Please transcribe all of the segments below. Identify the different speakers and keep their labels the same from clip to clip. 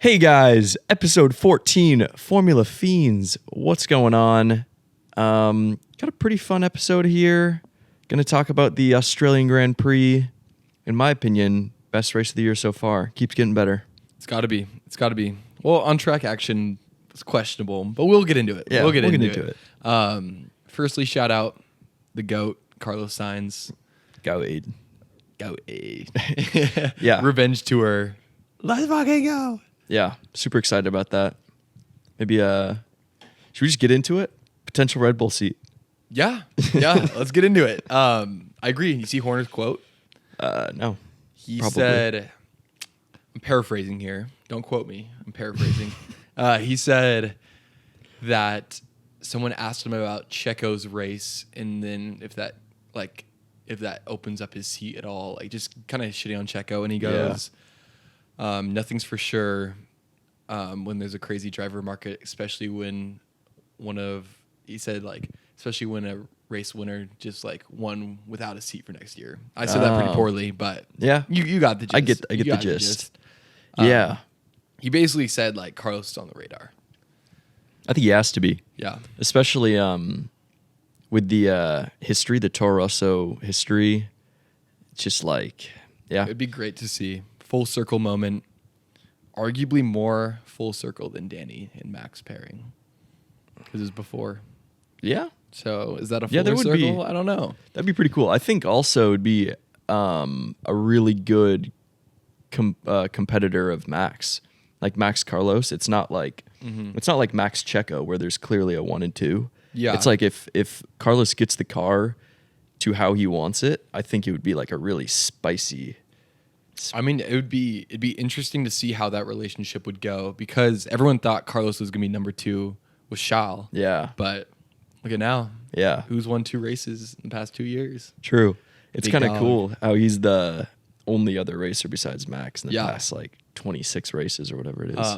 Speaker 1: Hey guys, episode 14, Formula Fiends. What's going on? Got a pretty fun episode here. Gonna talk about the Australian Grand Prix. In my opinion, best race of the year so far. Keeps getting better.
Speaker 2: It's got to be. Well, on-track action is questionable, but we'll get into it.
Speaker 1: Yeah,
Speaker 2: we'll get into it. Firstly, shout out the GOAT, Carlos Sainz.
Speaker 1: Go Aid.
Speaker 2: Yeah. Revenge tour. Let's fucking go.
Speaker 1: Yeah, super excited about that. Maybe, should we just get into it? Potential Red Bull seat.
Speaker 2: Yeah, let's get into it. I agree. You see Horner's quote?
Speaker 1: No.
Speaker 2: He
Speaker 1: probably.
Speaker 2: said, I'm paraphrasing here. Don't quote me. I'm paraphrasing. He said that someone asked him about Checo's race, and then if that opens up his seat at all, like just kind of shitting on Checo, and he goes, nothing's for sure when there's a crazy driver market, especially when especially when a race winner just like won without a seat for next year. I said that pretty poorly, but
Speaker 1: yeah,
Speaker 2: you got the gist.
Speaker 1: I get the gist.
Speaker 2: Yeah. He basically said like Carlos is on the radar.
Speaker 1: I think he has to be.
Speaker 2: Yeah.
Speaker 1: Especially with the history, the Toro Rosso history. It's just like, yeah.
Speaker 2: It'd be great to see. Full circle moment. Arguably more full circle than Danny and Max pairing. Because it was before.
Speaker 1: Yeah.
Speaker 2: So is that a full circle? I don't know.
Speaker 1: That'd be pretty cool. I think also it'd be a really good competitor of Max. Like Max Carlos. It's not like Max Checo where there's clearly a 1 and 2.
Speaker 2: Yeah.
Speaker 1: It's like if Carlos gets the car to how he wants it, I think it would be like a really spicy.
Speaker 2: I mean, it'd be interesting to see how that relationship would go because everyone thought Carlos was gonna be number 2 with Charles.
Speaker 1: Yeah.
Speaker 2: But look at now.
Speaker 1: Yeah.
Speaker 2: Who's won 2 races in the past 2 years?
Speaker 1: True. It's kind of
Speaker 2: dog.
Speaker 1: cool how he's the only other racer besides Max in the
Speaker 2: Yeah.
Speaker 1: past like 26 races or whatever it is.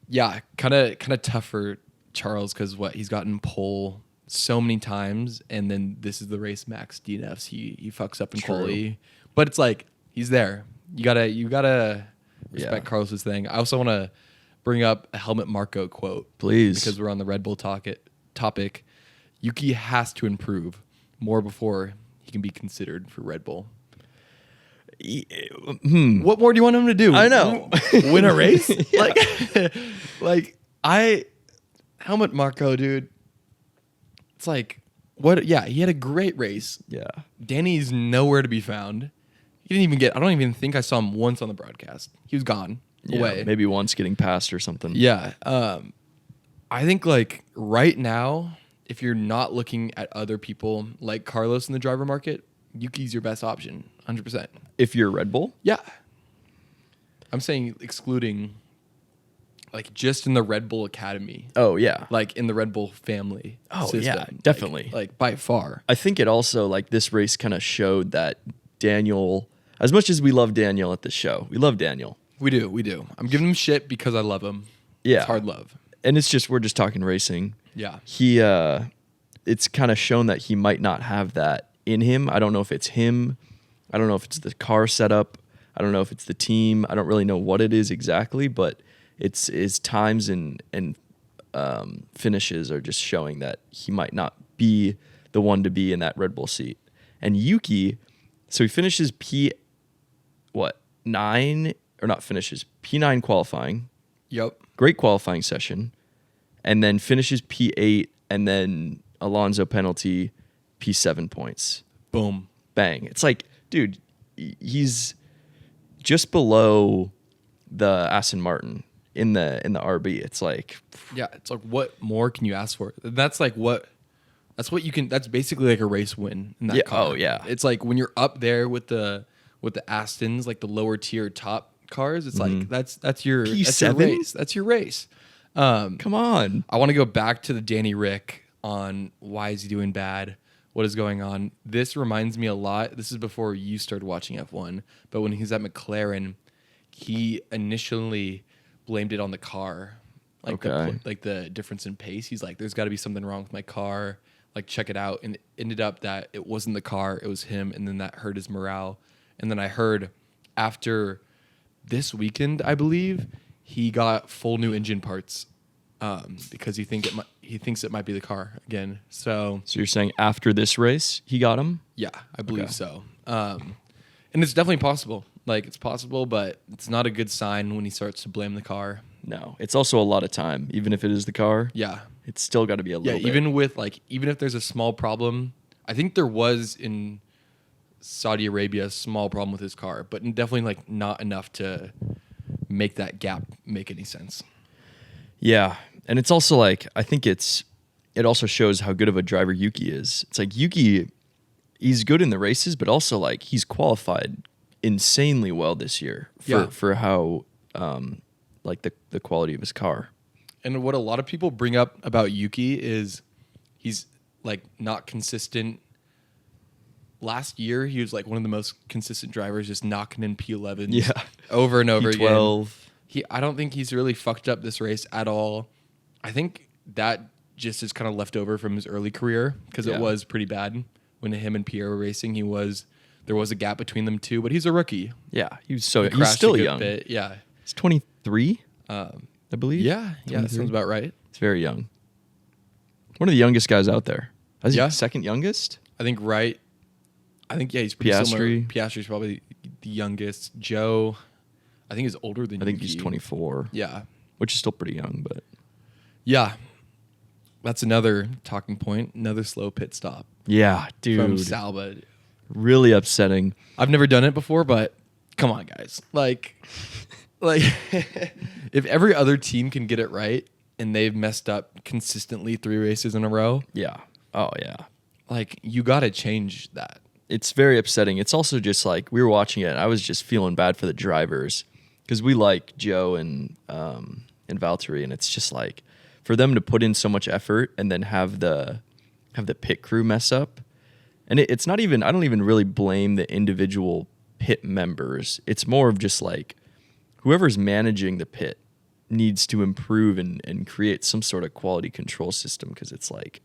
Speaker 2: Yeah, kind of tough for Charles because he's gotten pole so many times, and then this is the race Max DNFs. He fucks up in
Speaker 1: True.
Speaker 2: quali, but it's like he's there. You gotta respect Carlos's thing. I also want to bring up a Helmut Marko quote,
Speaker 1: Please,
Speaker 2: because we're on the Red Bull topic. Yuki has to improve more before he can be considered for Red Bull. What more do you want him to do?
Speaker 1: I know.
Speaker 2: Win a race? Helmut Marko, dude. It's like, what? Yeah, he had a great race.
Speaker 1: Yeah.
Speaker 2: Danny's nowhere to be found. He didn't even I don't even think I saw him once on the broadcast. He was gone. Away.
Speaker 1: Maybe once getting past or something.
Speaker 2: Yeah. I think like right now, if you're not looking at other people like Carlos in the driver market, Yuki's your best option, 100%.
Speaker 1: If you're Red Bull?
Speaker 2: Yeah. I'm saying excluding, like, just in the Red Bull Academy.
Speaker 1: Oh, yeah.
Speaker 2: Like, in the Red Bull family system.
Speaker 1: Yeah, definitely.
Speaker 2: Like, by far.
Speaker 1: I think it also, like, this race kind of showed that Daniel, as much as we love Daniel at the show, we love Daniel.
Speaker 2: We do. I'm giving him shit because I love him.
Speaker 1: Yeah.
Speaker 2: It's hard love.
Speaker 1: And we're just talking racing.
Speaker 2: Yeah.
Speaker 1: It's kind of shown that he might not have that in him. I don't know if it's him. I don't know if it's the car setup. I don't know if it's the team. I don't really know what it is exactly, but it's his times and finishes are just showing that he might not be the one to be in that Red Bull seat. And Yuki, so he finishes P9 qualifying.
Speaker 2: Yep.
Speaker 1: Great qualifying session. And then finishes P8 and then Alonso penalty, P7 points.
Speaker 2: Boom.
Speaker 1: Bang. It's like, dude, he's just below the Aston Martin in the RB. It's like,
Speaker 2: yeah, it's like, what more can you ask for? That's what you can. That's basically like a race win in that car.
Speaker 1: Oh yeah.
Speaker 2: It's like when you're up there with the Astons, like the lower tier top cars. It's like that's your
Speaker 1: P7?
Speaker 2: race. That's your race.
Speaker 1: Come on.
Speaker 2: I want to go back to the Danny Rick on why is he doing bad? What is going on? This reminds me a lot. This is before you started watching F1, but when he was at McLaren, he initially blamed it on the car. Like the difference in pace. He's like, there's got to be something wrong with my car. Like, check it out. And it ended up that it wasn't the car, it was him. And then that hurt his morale. And then I heard after this weekend, I believe, he got full new engine parts because he thinks it might be the car again. So
Speaker 1: So you're saying after this race, he got him?
Speaker 2: yeah, I believe
Speaker 1: Okay.
Speaker 2: so. And it's definitely possible. Like, it's possible, but it's not a good sign when he starts to blame the car.
Speaker 1: No. It's also a lot of time. Even if it is the car,
Speaker 2: Yeah.
Speaker 1: it's still got to be a
Speaker 2: Yeah,
Speaker 1: little bit.
Speaker 2: even if there's a small problem, I think there was in Saudi Arabia a small problem with his car, but definitely like not enough to make that gap make any sense.
Speaker 1: Yeah. And it's also like, I think it also shows how good of a driver Yuki is. It's like Yuki, he's good in the races, but also like he's qualified insanely well this year for how like the quality of his car.
Speaker 2: And what a lot of people bring up about Yuki is he's like not consistent. Last year, he was like one of the most consistent drivers, just knocking in P11s over and over again.
Speaker 1: P12.
Speaker 2: I don't think he's really fucked up this race at all. I think that just is kind of left over from his early career because it was pretty bad when him and Pierre were racing. There was a gap between them two, but he's a rookie.
Speaker 1: Yeah, he's
Speaker 2: Crashed
Speaker 1: still
Speaker 2: a good
Speaker 1: young.
Speaker 2: bit. Yeah,
Speaker 1: He's 23, I believe.
Speaker 2: yeah, that
Speaker 1: 23.
Speaker 2: sounds about right.
Speaker 1: He's very young. One of the youngest guys out there. Is
Speaker 2: Yeah.
Speaker 1: he second youngest?
Speaker 2: I think he's pretty
Speaker 1: Piastri.
Speaker 2: similar. Piastri's probably the youngest. Joe, I think, is older than
Speaker 1: I think
Speaker 2: Yuki.
Speaker 1: he's 24,
Speaker 2: Yeah,
Speaker 1: which is still pretty young, but
Speaker 2: yeah. That's another talking point. Another slow pit stop
Speaker 1: yeah,
Speaker 2: from
Speaker 1: dude,
Speaker 2: Salba.
Speaker 1: really upsetting.
Speaker 2: I've never done it before, but come on, guys. Like if every other team can get it right and they've messed up consistently 3 races in a row,
Speaker 1: Yeah. Oh, yeah.
Speaker 2: like you got to change that.
Speaker 1: It's very upsetting. It's also just like we were watching it, and I was just feeling bad for the drivers because we like Joe and Valtteri, and it's just like for them to put in so much effort and then have the pit crew mess up. And it's not even, I don't even really blame the individual pit members. It's more of just like whoever's managing the pit needs to improve and create some sort of quality control system because it's like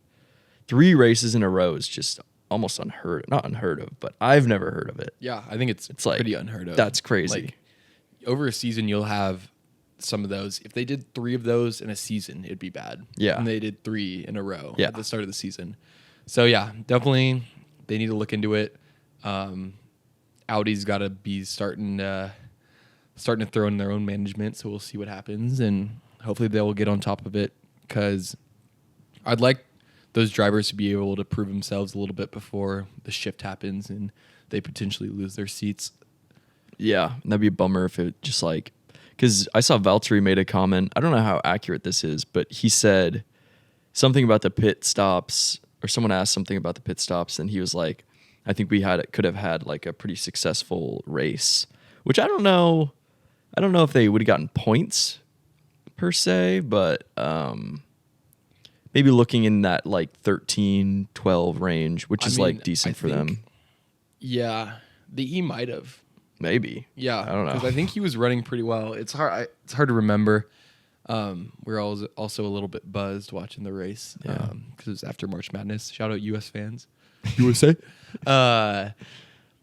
Speaker 1: 3 races in a row is just almost not unheard of, but I've never heard of it.
Speaker 2: Yeah, I think it's
Speaker 1: like,
Speaker 2: pretty unheard of.
Speaker 1: That's crazy.
Speaker 2: Like, over a season, you'll have some of those. If they did 3 of those in a season, it'd be bad.
Speaker 1: Yeah.
Speaker 2: And they did 3 in a row
Speaker 1: Yeah.
Speaker 2: at the start of the season. So, yeah, definitely they need to look into it. Audi's got to be starting to throw in their own management, so we'll see what happens. And hopefully they will get on top of it because I'd like those drivers to be able to prove themselves a little bit before the shift happens and they potentially lose their seats.
Speaker 1: Yeah, and that'd be a bummer if it just like, because I saw Valtteri made a comment. I don't know how accurate this is, but he said something about the pit stops, or someone asked something about the pit stops, and he was like, "I think could have had like a pretty successful race," which I don't know. I don't know if they would have gotten points per se, but maybe looking in that like 13, 12 range, which is like decent for them.
Speaker 2: Yeah, he might have.
Speaker 1: Maybe.
Speaker 2: Yeah,
Speaker 1: I don't know.
Speaker 2: because I think he was running pretty well. It's hard to remember. We're also a little bit buzzed watching the race because it was after March Madness. Shout out U.S. fans, USA.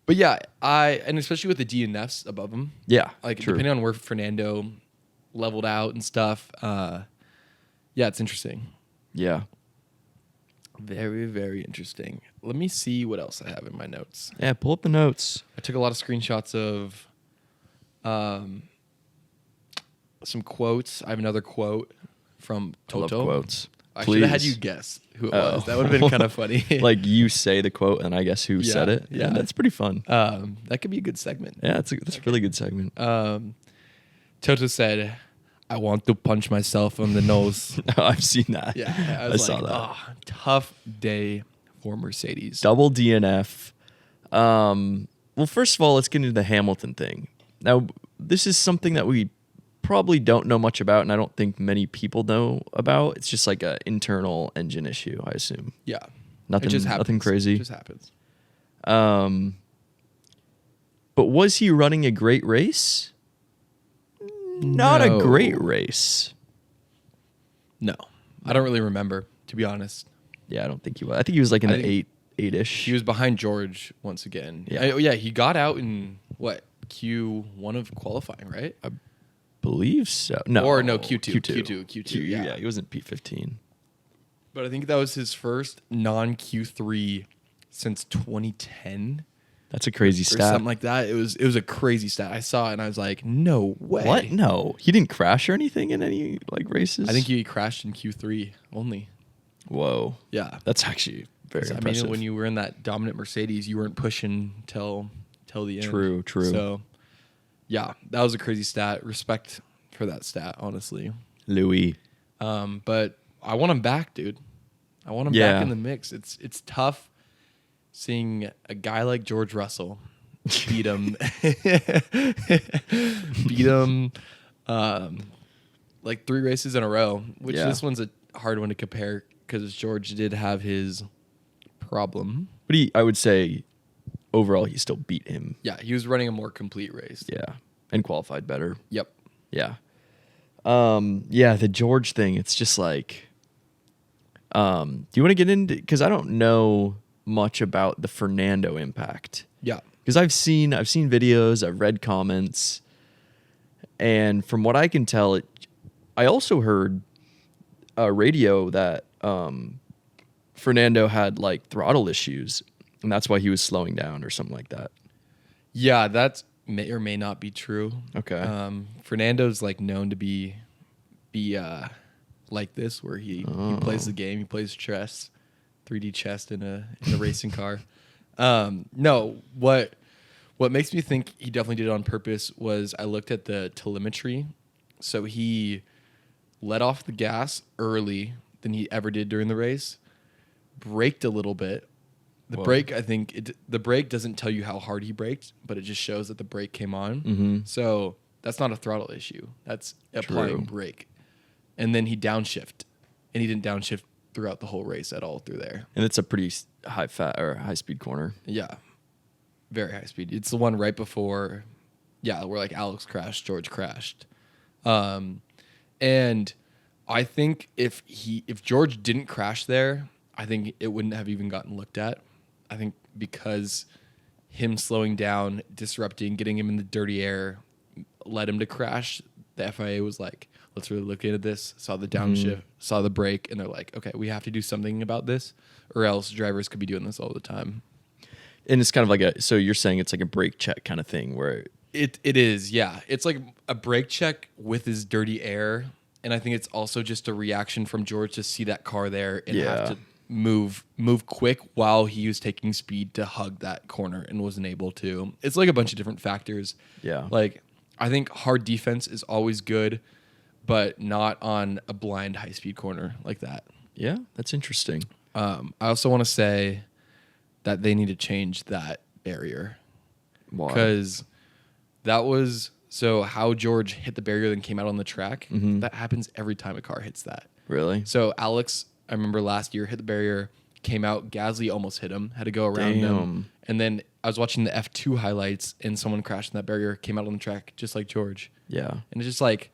Speaker 2: But yeah, and especially with the DNFs above him.
Speaker 1: Yeah,
Speaker 2: like
Speaker 1: true.
Speaker 2: depending on where Fernando leveled out and stuff. Yeah, it's interesting.
Speaker 1: Yeah.
Speaker 2: Very, very interesting. Let me see what else I have in my notes.
Speaker 1: Yeah, pull up the notes.
Speaker 2: I took a lot of screenshots of some quotes. I have another quote from Toto.
Speaker 1: I love quotes.
Speaker 2: I should have had
Speaker 1: Please.
Speaker 2: you guess who it was. That would have been kind of funny.
Speaker 1: Like you say the quote and I guess who said it.
Speaker 2: yeah.
Speaker 1: That's pretty fun.
Speaker 2: That could be a good segment.
Speaker 1: Yeah, that's a really good segment.
Speaker 2: Toto said, "I want to punch myself on the nose."
Speaker 1: I've seen that.
Speaker 2: Yeah,
Speaker 1: I saw that.
Speaker 2: Oh, tough day for Mercedes.
Speaker 1: Double DNF. Well, first of all, let's get into the Hamilton thing. Now, this is something that we probably don't know much about, and I don't think many people know about. It's just like an internal engine issue, I assume.
Speaker 2: Yeah,
Speaker 1: Nothing,
Speaker 2: it just happens.
Speaker 1: nothing crazy.
Speaker 2: It just happens.
Speaker 1: But was he running a great race? Not a
Speaker 2: No.
Speaker 1: great race.
Speaker 2: No, I don't really remember, to be honest.
Speaker 1: Yeah, I don't think he was. I think he was like in
Speaker 2: I
Speaker 1: the
Speaker 2: think
Speaker 1: eight-ish.
Speaker 2: He was behind George once again.
Speaker 1: Yeah.
Speaker 2: Yeah, he got out in what Q1 of qualifying, right?
Speaker 1: believe so. No.
Speaker 2: Or no, Q2. Yeah.
Speaker 1: He wasn't P15.
Speaker 2: But I think that was his first non-Q3 since 2010.
Speaker 1: That's a crazy
Speaker 2: Or
Speaker 1: stat.
Speaker 2: something like that. It was a crazy stat. I saw it and I was like, no way.
Speaker 1: What? No. He didn't crash or anything in any like races?
Speaker 2: I think he crashed in Q3 only.
Speaker 1: Whoa.
Speaker 2: Yeah.
Speaker 1: That's actually very
Speaker 2: 'Cause,
Speaker 1: impressive.
Speaker 2: I mean, when you were in that dominant Mercedes, you weren't pushing till the end.
Speaker 1: True.
Speaker 2: So, yeah, that was a crazy stat. Respect for that stat, honestly.
Speaker 1: Louis.
Speaker 2: But I want him back, dude. I want him
Speaker 1: Yeah.
Speaker 2: back in the mix. It's tough seeing a guy like George Russell beat him, like 3 races in a row. Which
Speaker 1: Yeah.
Speaker 2: this one's a hard one to compare because George did have his problem.
Speaker 1: But I would say overall he still beat him.
Speaker 2: Yeah, he was running a more complete race.
Speaker 1: Yeah. And qualified better.
Speaker 2: Yep.
Speaker 1: Yeah. Yeah, the George thing, it's just like do you want to get into, because I don't know much about the Fernando impact.
Speaker 2: Yeah.
Speaker 1: Because I've seen videos, I've read comments, and from what I can tell, I also heard radio that Fernando had like throttle issues, and that's why he was slowing down or something like that.
Speaker 2: Yeah, that may or may not be true.
Speaker 1: Okay.
Speaker 2: Fernando's like known to be like this, where he plays the game, he plays chess, 3D chess in a racing car. No, what makes me think he definitely did it on purpose was I looked at the telemetry. So he let off the gas early than he ever did during the race, braked a little bit. The
Speaker 1: Whoa.
Speaker 2: brake, I think, the brake doesn't tell you how hard he braked, but it just shows that the brake came on.
Speaker 1: Mm-hmm.
Speaker 2: So that's not a throttle issue. That's applying
Speaker 1: True.
Speaker 2: brake. And then he downshift, and he didn't downshift throughout the whole race at all through there.
Speaker 1: And it's a pretty high speed corner.
Speaker 2: Yeah, very high speed. It's the one right before, where like Alex crashed, George crashed, and I think if George didn't crash there, I think it wouldn't have even gotten looked at. I think because him slowing down, disrupting, getting him in the dirty air, led him to crash. The FIA was like, let's really look into this, saw the downshift, saw the brake, and they're like, okay, we have to do something about this, or else drivers could be doing this all the time.
Speaker 1: And it's kind of like so you're saying it's like a brake check kind of thing where
Speaker 2: It is, yeah. It's like a brake check with his dirty air, and I think it's also just a reaction from George to see that car there and have to move quick while he was taking speed to hug that corner and wasn't able to. It's like a bunch of different factors.
Speaker 1: Yeah.
Speaker 2: Like, I think hard defense is always good, but not on a blind high-speed corner like that.
Speaker 1: Yeah, that's interesting.
Speaker 2: I also want to say that they need to change that barrier.
Speaker 1: Why?
Speaker 2: Because that was... So how George hit the barrier and came out on the track, that happens every time a car hits that.
Speaker 1: Really?
Speaker 2: So Alex, I remember last year, hit the barrier, came out, Gasly almost hit him, had to go around him. And then I was watching the F2 highlights, and someone crashed in that barrier, came out on the track, just like George.
Speaker 1: Yeah.
Speaker 2: And it's just like,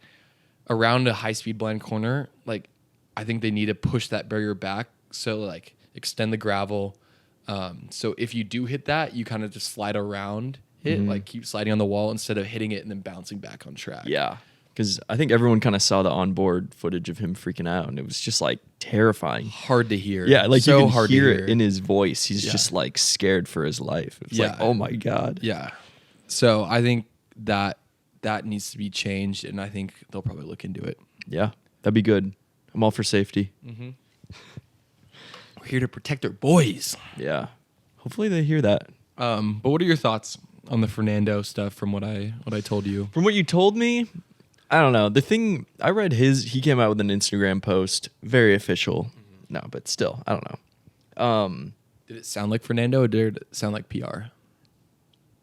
Speaker 2: around a high-speed blind corner, like, I think they need to push that barrier back, so, like, extend the gravel. So if you do hit that, you kind of just slide around it, like keep sliding on the wall instead of hitting it and then bouncing back on track.
Speaker 1: Yeah. Because I think everyone kind of saw the onboard footage of him freaking out, and it was just like terrifying.
Speaker 2: Hard to hear.
Speaker 1: Yeah, like
Speaker 2: so
Speaker 1: you can
Speaker 2: hard
Speaker 1: hear
Speaker 2: to hear
Speaker 1: it in his voice. He's just like scared for his life. It's like, oh my God.
Speaker 2: Yeah. So I think that needs to be changed, and I think they'll probably look into it.
Speaker 1: Yeah, that'd be good. I'm all for safety.
Speaker 2: We're here to protect our boys.
Speaker 1: Yeah. Hopefully they hear that.
Speaker 2: But what are your thoughts on the Fernando stuff from what I told you?
Speaker 1: From what you told me, I don't know. The thing, I read he came out with an Instagram post, very official. No, but still, I don't know.
Speaker 2: Did it sound like Fernando, or did it sound like PR?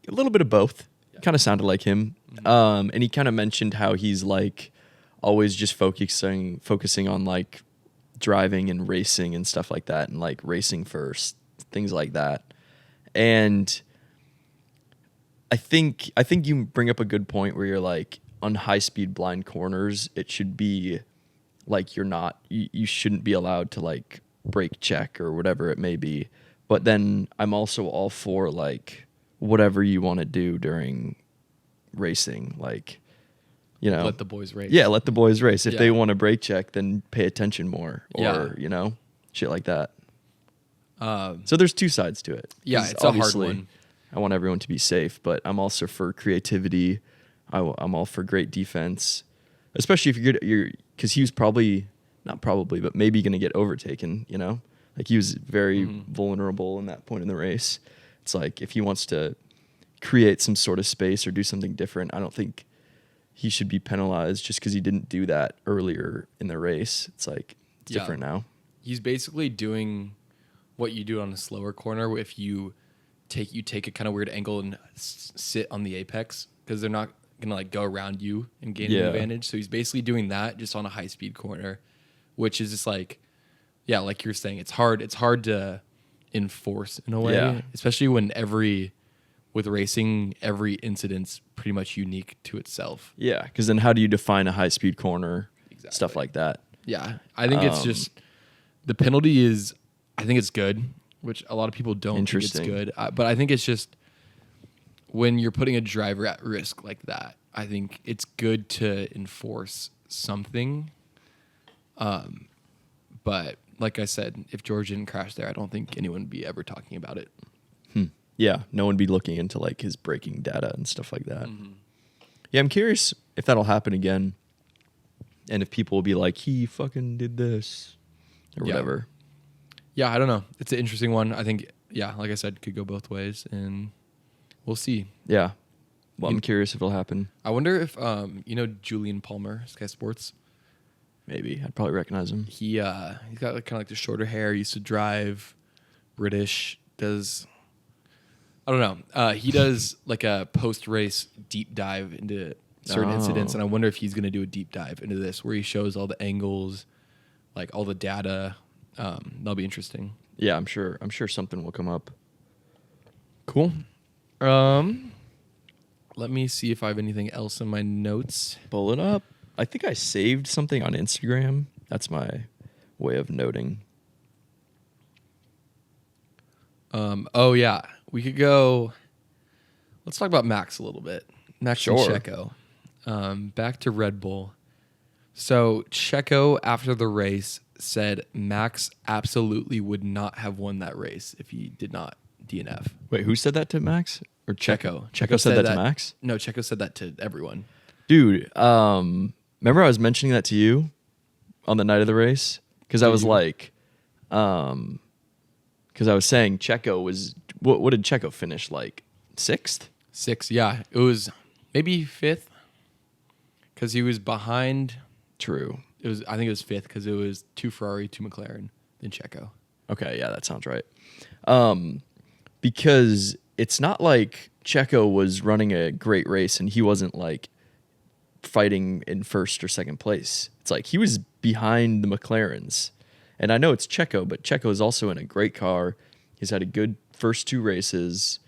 Speaker 1: A little bit of both. Kind of sounded like him. And he kind of mentioned how he's like always just focusing on like driving and racing and stuff like that, and like racing first, things like that. And I think you bring up a good point where you're like, on high speed blind corners, it should be like you shouldn't be allowed to like brake check or whatever it may be. But then I'm also all for like whatever you want to do during racing. Like
Speaker 2: let the boys race.
Speaker 1: Yeah, let the boys race. If
Speaker 2: Yeah.
Speaker 1: they want a brake check, then pay attention more, or
Speaker 2: Yeah.
Speaker 1: shit like that. So there's two sides to it.
Speaker 2: Yeah,
Speaker 1: 'Cause
Speaker 2: it's a hard
Speaker 1: obviously,
Speaker 2: one.
Speaker 1: I want everyone to be safe, but I'm also for creativity. I'm all for great defense, especially if you're because he was not probably, but maybe going to get overtaken. Like he was very vulnerable in that point in the race. It's like if he wants to create some sort of space or do something different, I don't think he should be penalized just because he didn't do that earlier in the race. It's like it's different now.
Speaker 2: He's basically doing what you do on a slower corner if you take a kind of weird angle and sit on the apex, because they're not gonna like go around you and gain an advantage. So he's basically doing that just on a high speed corner, which is just like, like you're saying, it's hard to enforce in a way, especially when with racing, every incident's pretty much unique to itself.
Speaker 1: Yeah, because then how do you define a high speed corner?
Speaker 2: Exactly.
Speaker 1: Stuff like that.
Speaker 2: Yeah, I think it's just the penalty is. I think it's good, which a lot of people don't think it's good. But I think it's just when you're putting a driver at risk like that, I think it's good to enforce something. But like I said, if George didn't crash there, I don't think anyone would be ever talking about it.
Speaker 1: Yeah, no one would be looking into like his braking data and stuff like that. Yeah, I'm curious if that'll happen again, and if people will be like, he fucking did this or whatever.
Speaker 2: Yeah, I don't know. It's an interesting one. I think, like I said, could go both ways, and we'll see.
Speaker 1: Yeah. Well, I'm curious if it'll happen.
Speaker 2: I wonder if, Julian Palmer, Sky Sports.
Speaker 1: Maybe. I'd probably recognize him.
Speaker 2: He's got kind of like the shorter hair. Used to drive. British. I don't know. He does like a post-race deep dive into certain incidents, and I wonder if he's going to do a deep dive into this where he shows all the angles, like all the data. That'll be interesting.
Speaker 1: Yeah, I'm sure something will come up.
Speaker 2: Cool. Let me see if I have anything else in my notes.
Speaker 1: Pull it up. I think I saved something on Instagram. That's my way of noting.
Speaker 2: We could go. Let's talk about Max a little bit. Max and Checo. Back to Red Bull. So Checo, after the race, said Max absolutely would not have won that race if he did not DNF.
Speaker 1: Wait, who said that to Max? Or
Speaker 2: Checo.
Speaker 1: Checo said that to Max?
Speaker 2: No, Checo said that to everyone.
Speaker 1: Dude, remember I was mentioning that to you on the night of the race? Because I was like, because I was saying Checo was, what did Checo finish, like 6th?
Speaker 2: 6th, yeah. It was maybe 5th because he was behind.
Speaker 1: True.
Speaker 2: I think it was 5th because it was 2 Ferrari, 2 McLaren, then Checo.
Speaker 1: Okay, yeah, that sounds right. Because it's not like Checo was running a great race and he wasn't like fighting in first or second place. It's like he was behind the McLarens. And I know it's Checo, but Checo is also in a great car. He's had a good first 2 races.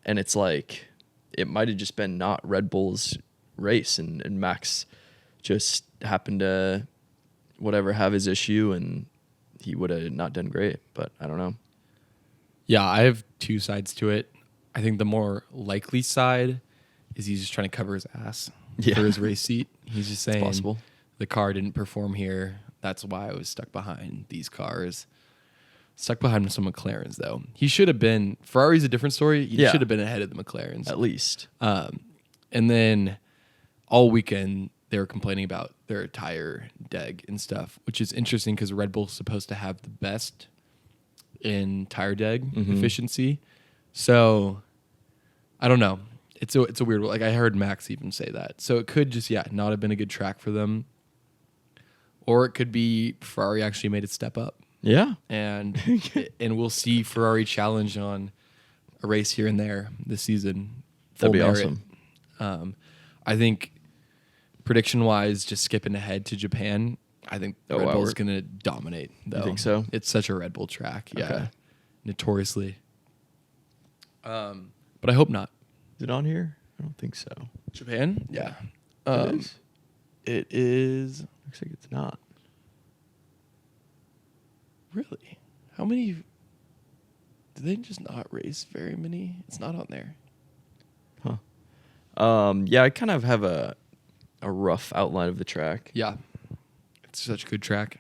Speaker 1: And it's like, it might have just been not Red Bull's race. And Max just happened to, have his issue. And he would have not done great. But I don't know.
Speaker 2: Yeah, I have 2 sides to it. I think the more likely side is he's just trying to cover his ass for his race seat. He's just saying the car didn't perform here. That's why I was stuck behind these cars. Stuck behind some McLarens, though. He should have been. Ferrari's a different story. He should have been ahead of the McLarens.
Speaker 1: At least.
Speaker 2: And then all weekend, they were complaining about their tire deg and stuff, which is interesting because Red Bull's supposed to have the best in tire deg efficiency. So, I don't know. It's a weird one. Like, I heard Max even say that. So, it could just, not have been a good track for them. Or it could be Ferrari actually made it step up.
Speaker 1: Yeah.
Speaker 2: And we'll see Ferrari challenge on a race here and there this season.
Speaker 1: That'd be awesome.
Speaker 2: I think prediction-wise, just skipping ahead to Japan, I think Red Bull's going to dominate, though.
Speaker 1: You think so?
Speaker 2: It's such a Red Bull track. Yeah.
Speaker 1: Okay.
Speaker 2: Notoriously. But I hope not.
Speaker 1: Is it on here? I don't think so.
Speaker 2: Japan? Yeah.
Speaker 1: It is?
Speaker 2: It is.
Speaker 1: Looks like it's not.
Speaker 2: Really? How many? Do they just not race very many? It's not on there.
Speaker 1: Huh. Yeah, I kind of have a a rough outline of the track.
Speaker 2: Yeah. It's such a good track.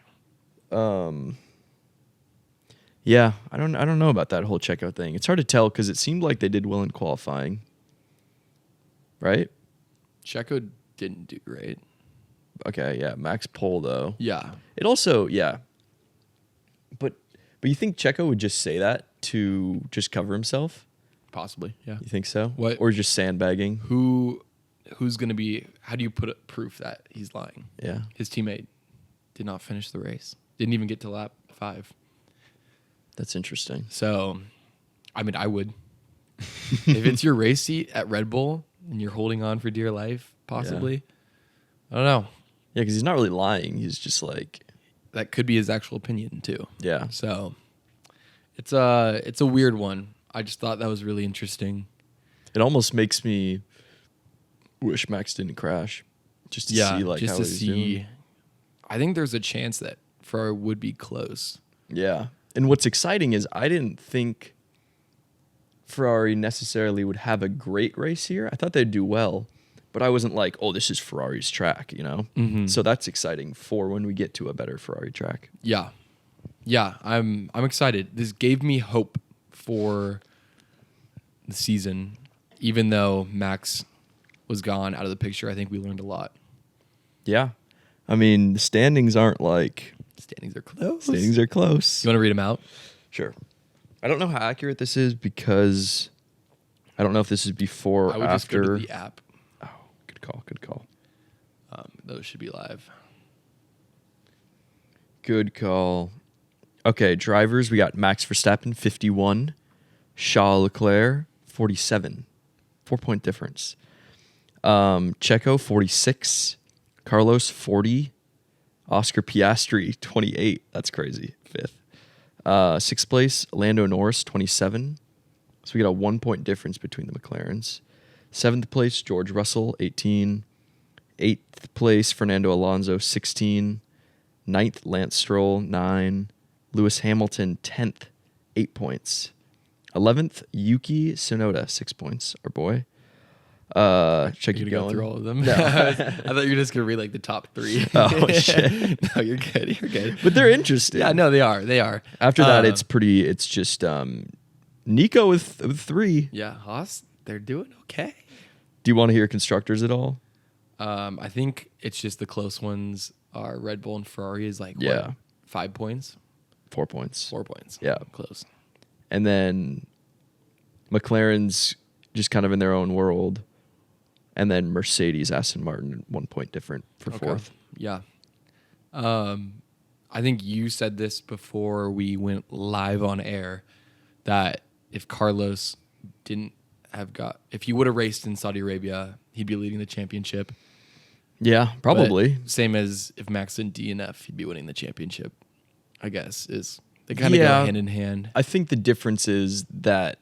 Speaker 1: Yeah, I don't know about that whole Checo thing. It's hard to tell because it seemed like they did well in qualifying, right?
Speaker 2: Checo didn't do great.
Speaker 1: Okay, yeah, Max pole though.
Speaker 2: Yeah.
Speaker 1: It also, yeah, but you think Checo would just say that to just cover himself?
Speaker 2: Possibly, yeah.
Speaker 1: You think so?
Speaker 2: What?
Speaker 1: Or just sandbagging?
Speaker 2: Who's going to be, how do you put proof that he's lying?
Speaker 1: Yeah.
Speaker 2: His teammate did not finish the race. Didn't even get to lap 5.
Speaker 1: That's interesting.
Speaker 2: So, I mean, I would. If it's your race seat at Red Bull and you're holding on for dear life, possibly. I don't know.
Speaker 1: Yeah, because he's not really lying. He's just like,
Speaker 2: That could be his actual opinion too.
Speaker 1: yeah.
Speaker 2: So, it's a weird one. I just thought that was really interesting.
Speaker 1: It almost makes me wish Max didn't crash, just to see like
Speaker 2: just
Speaker 1: how
Speaker 2: to
Speaker 1: he's
Speaker 2: see.
Speaker 1: doing.
Speaker 2: I think there's a chance that Ferrari would be close.
Speaker 1: Yeah. And what's exciting is I didn't think Ferrari necessarily would have a great race here. I thought they'd do well, but I wasn't like, oh, this is Ferrari's track, you know?
Speaker 2: Mm-hmm.
Speaker 1: So that's exciting for when we get to a better Ferrari track.
Speaker 2: Yeah. Yeah, I'm excited. This gave me hope for the season. Even though Max was gone out of the picture, I think we learned a lot.
Speaker 1: Yeah. I mean, the standings aren't like...
Speaker 2: Standings are close.
Speaker 1: Standings are close.
Speaker 2: You want to read them out?
Speaker 1: Sure. I don't know how accurate this is because I don't know if this is before or
Speaker 2: I would
Speaker 1: after.
Speaker 2: just go to the app.
Speaker 1: Oh, good call. Good call.
Speaker 2: Those should be live.
Speaker 1: Good call. Okay, drivers, we got Max Verstappen, 51. Charles Leclerc, 47. 4-point difference. Checo, 46. Carlos, 40. Oscar Piastri, 28. That's crazy. 5th. 6th place, Lando Norris, 27. So we got a 1-point difference between the McLarens. 7th place, George Russell, 18. 8th place, Fernando Alonso, 16. 9th, Lance Stroll, 9. Lewis Hamilton, 10th, 8 points. 11th, Yuki Tsunoda, 6 points, our boy. Should I keep
Speaker 2: You're gonna go
Speaker 1: going?
Speaker 2: through all of them.
Speaker 1: No.
Speaker 2: I thought you were just gonna read like the top 3.
Speaker 1: Oh, shit.
Speaker 2: No, you're good. You're good.
Speaker 1: But they're interesting.
Speaker 2: Yeah, no, they are. They are.
Speaker 1: After that, it's just Nico with 3.
Speaker 2: Yeah, Haas, they're doing okay.
Speaker 1: Do you want to hear constructors at all?
Speaker 2: I think it's just the close ones are Red Bull and Ferrari is like
Speaker 1: Yeah.
Speaker 2: what, 5 points,
Speaker 1: 4 points.
Speaker 2: 4 points.
Speaker 1: Yeah.
Speaker 2: Close.
Speaker 1: And then McLaren's just kind of in their own world. And then Mercedes, Aston Martin, 1 point different for 4th.
Speaker 2: Yeah. I think you said this before we went live on air that if Carlos if he would have raced in Saudi Arabia, he'd be leading the championship.
Speaker 1: Yeah, probably.
Speaker 2: But same as if Max didn't DNF, he'd be winning the championship. I guess they kind of
Speaker 1: Yeah.
Speaker 2: go hand in hand.
Speaker 1: I think the difference is that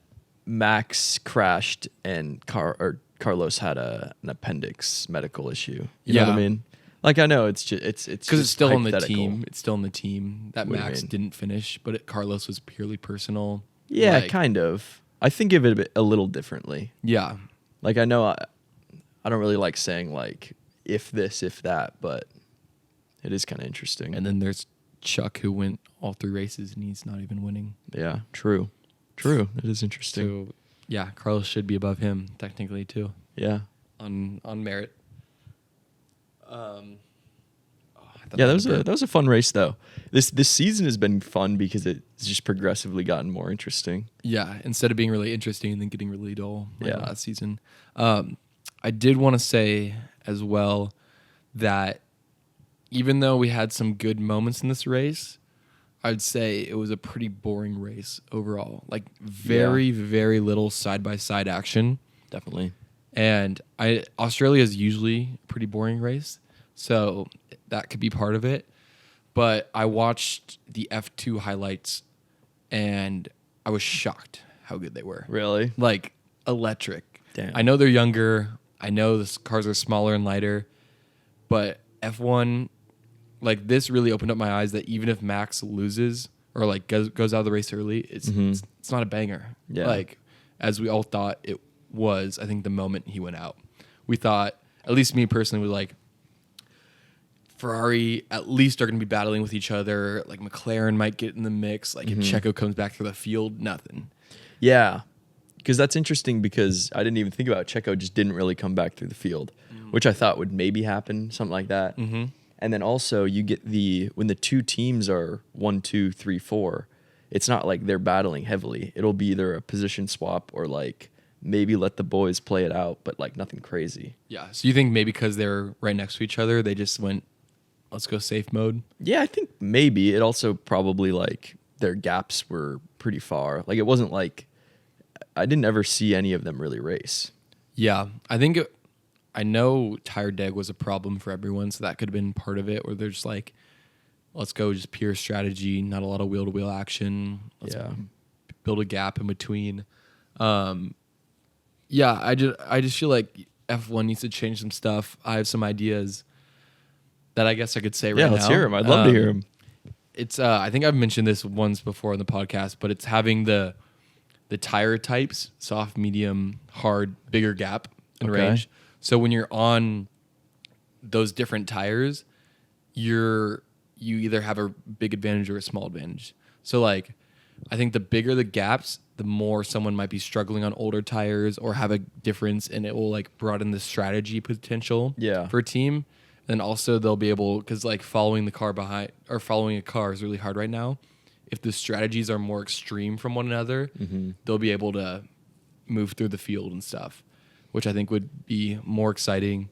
Speaker 1: Max crashed and Carlos had an appendix medical issue. You know what I
Speaker 2: Yeah.
Speaker 1: mean? Like I know it's just it's
Speaker 2: Because it's
Speaker 1: just
Speaker 2: still on the
Speaker 1: hypothetical.
Speaker 2: team. It's still on the team that
Speaker 1: What do you
Speaker 2: Max
Speaker 1: mean?
Speaker 2: didn't finish, but Carlos was purely personal.
Speaker 1: Yeah,
Speaker 2: Like,
Speaker 1: kind of. I think of it a little differently.
Speaker 2: Yeah.
Speaker 1: Like I know I don't really like saying like if this, if that, but it is kind of interesting.
Speaker 2: And then there's Chuck who went all 3 races and he's not even winning.
Speaker 1: Yeah, true. It is interesting.
Speaker 2: So yeah, Carlos should be above him technically too
Speaker 1: Yeah.
Speaker 2: on merit.
Speaker 1: Yeah, that was a fun race though. This season has been fun because it's just progressively gotten more interesting.
Speaker 2: Yeah, instead of being really interesting and then getting really dull like
Speaker 1: Yeah.
Speaker 2: last season. I did want to say as well that even though we had some good moments in this race, I'd say it was a pretty boring race overall. Like very, very little side-by-side action.
Speaker 1: Definitely.
Speaker 2: And Australia is usually a pretty boring race, so that could be part of it. But I watched the F2 highlights, and I was shocked how good they were.
Speaker 1: Really?
Speaker 2: Like, electric.
Speaker 1: Damn.
Speaker 2: I know they're younger. I know the cars are smaller and lighter. But F1, like, this really opened up my eyes that even if Max loses or, like, goes out of the race early, it's not a banger.
Speaker 1: Yeah.
Speaker 2: Like, as we all thought it was, I think, the moment he went out. We thought, at least me personally, was like, Ferrari at least are going to be battling with each other. Like McLaren might get in the mix. Like if Checo comes back through the field, nothing.
Speaker 1: Yeah. Because that's interesting because I didn't even think about it. Checo just didn't really come back through the field, which I thought would maybe happen, something like that.
Speaker 2: Mm-hmm.
Speaker 1: And then also you get when the two teams are 1, 2, 3, 4, it's not like they're battling heavily. It'll be either a position swap or like maybe let the boys play it out, but like nothing crazy.
Speaker 2: Yeah. So you think maybe because they're right next to each other, they just went, let's go safe mode?
Speaker 1: Yeah, I think maybe. It also probably like their gaps were pretty far. Like it wasn't like I didn't ever see any of them really race.
Speaker 2: Yeah. I know tire deg was a problem for everyone, so that could have been part of it, where they're just like, let's go just pure strategy, not a lot of wheel-to-wheel action. Let's build a gap in between. Yeah, I just feel like F1 needs to change some stuff. I have some ideas that I guess I could say right now.
Speaker 1: Yeah, let's hear them. I'd love to hear them.
Speaker 2: It's I think I've mentioned this once before on the podcast, but it's having the tire types, soft, medium, hard, bigger gap in range. So when you're on those different tires, you either have a big advantage or a small advantage. So like I think the bigger the gaps, the more someone might be struggling on older tires or have a difference, and it will like broaden the strategy potential for a team. And also they'll be able, because like following the car behind or following a car is really hard right now. If the strategies are more extreme from one another, they'll be able to move through the field and stuff, which I think would be more exciting.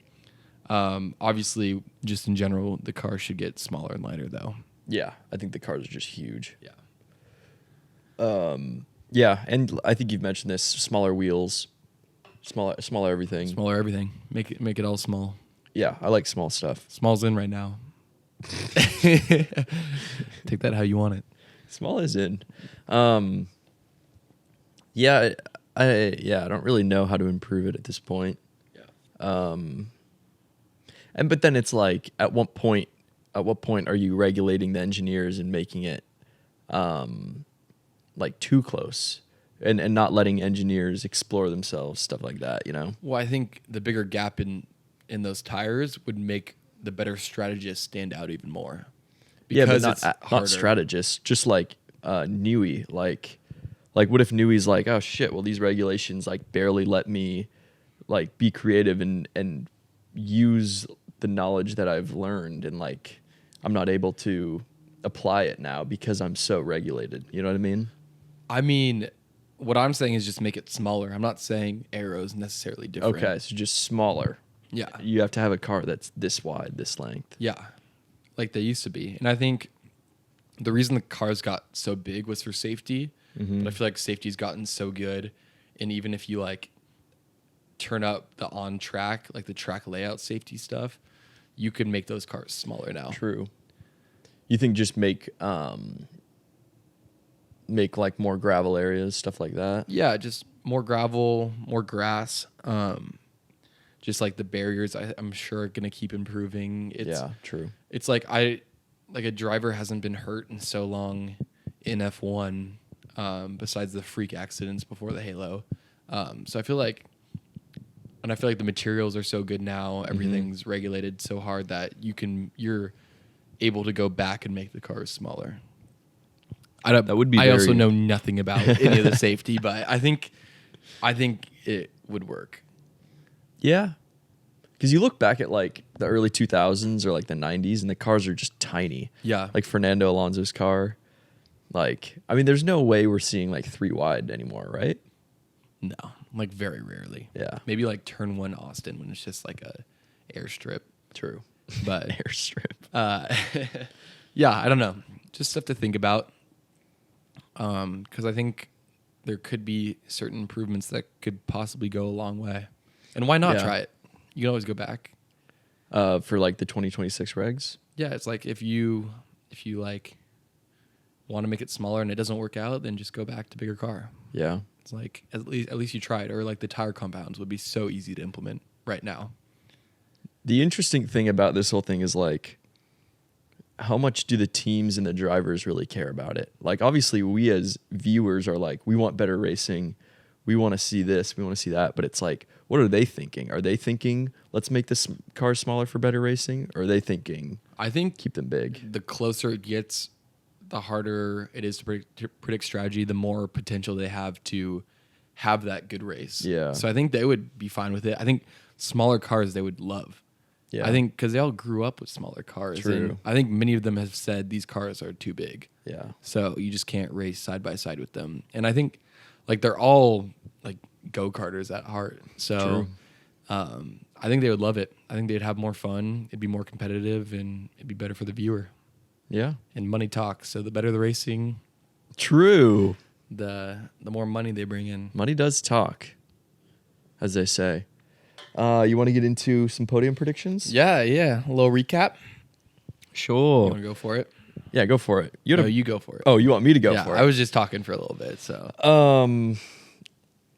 Speaker 2: Obviously, just in general, the car should get smaller and lighter, though.
Speaker 1: Yeah, I think the cars are just huge.
Speaker 2: Yeah.
Speaker 1: Yeah, and I think you've mentioned this: smaller wheels, smaller everything.
Speaker 2: Smaller everything. Make it all small.
Speaker 1: Yeah, I like small stuff.
Speaker 2: Small's in right now. Take that how you want it.
Speaker 1: Small is in. Yeah, I don't really know how to improve it at this point.
Speaker 2: Yeah.
Speaker 1: But then it's like, at what point are you regulating the engineers and making it like too close and not letting engineers explore themselves, stuff like that, you know?
Speaker 2: Well, I think the bigger gap in those tires would make the better strategist stand out even more.
Speaker 1: Because not strategists, just like Newey. Like what if Newey's like, oh shit, well these regulations like barely let me like be creative and use the knowledge that I've learned, and like I'm not able to apply it now because I'm so regulated. You know what I mean?
Speaker 2: I mean, what I'm saying is just make it smaller. I'm not saying aero's necessarily different.
Speaker 1: Okay, so just smaller.
Speaker 2: Yeah.
Speaker 1: You have to have a car that's this wide, this length.
Speaker 2: Yeah. Like they used to be. And I think the reason the cars got so big was for safety. But I feel like safety's gotten so good. And even if you like turn up the on track, like the track layout safety stuff, you can make those cars smaller now.
Speaker 1: True. You think just make like more gravel areas, stuff like that?
Speaker 2: Yeah, just more gravel, more grass. Just like the barriers, I'm sure are gonna keep improving.
Speaker 1: True.
Speaker 2: It's like a driver hasn't been hurt in so long in F1, besides the freak accidents before the Halo. So I feel like the materials are so good now. Everything's regulated so hard that you're able to go back and make the cars smaller.
Speaker 1: That would be.
Speaker 2: I also know nothing about any of the safety, but I think it would work.
Speaker 1: Yeah. Because you look back at like the early 2000s or like the 90s and the cars are just tiny.
Speaker 2: Yeah.
Speaker 1: Like Fernando Alonso's car. Like, I mean, there's no way we're seeing like 3 wide anymore, right?
Speaker 2: No, like very rarely.
Speaker 1: Yeah.
Speaker 2: Maybe like turn 1 Austin when it's just like a airstrip.
Speaker 1: True.
Speaker 2: But
Speaker 1: airstrip.
Speaker 2: Yeah, I don't know. Just stuff to think about. Because I think there could be certain improvements that could possibly go a long way. And why not try it? You can always go back.
Speaker 1: For like the 2026 regs?
Speaker 2: Yeah, it's like if you like want to make it smaller and it doesn't work out, then just go back to bigger car.
Speaker 1: Yeah.
Speaker 2: It's like at least you tried. Or like the tire compounds would be so easy to implement right now.
Speaker 1: The interesting thing about this whole thing is like, how much do the teams and the drivers really care about it? Like, obviously, we as viewers are like, we want better racing. we want to see this, we want to see that. But it's like, what are they thinking? Are they thinking, let's make this car smaller for better racing? Or are they thinking,
Speaker 2: I think
Speaker 1: keep them big?
Speaker 2: the closer it gets, the harder it is to predict strategy, the more potential they have to have that good race.
Speaker 1: Yeah.
Speaker 2: So I think they would be fine with it. I think smaller cars they would love.
Speaker 1: Yeah.
Speaker 2: I think because they all grew up with smaller cars.
Speaker 1: True.
Speaker 2: And I think many of them have said these cars are too big.
Speaker 1: Yeah.
Speaker 2: So you just can't race side by side with them. And I think like they're all like go-karters at heart. So I think they would love it. I think they'd have more fun. It'd be more competitive and it'd be better for the viewer.
Speaker 1: Yeah.
Speaker 2: And money talks. So the better the racing,
Speaker 1: True.
Speaker 2: the more money they bring in.
Speaker 1: Money does talk, as they say. You want to get into some podium predictions?
Speaker 2: Yeah. A little recap. You
Speaker 1: Sure.
Speaker 2: want to go for it?
Speaker 1: Yeah, go for it.
Speaker 2: No, you go for it.
Speaker 1: Oh, you want me to go
Speaker 2: yeah,
Speaker 1: for it?
Speaker 2: I was just talking for a little bit. So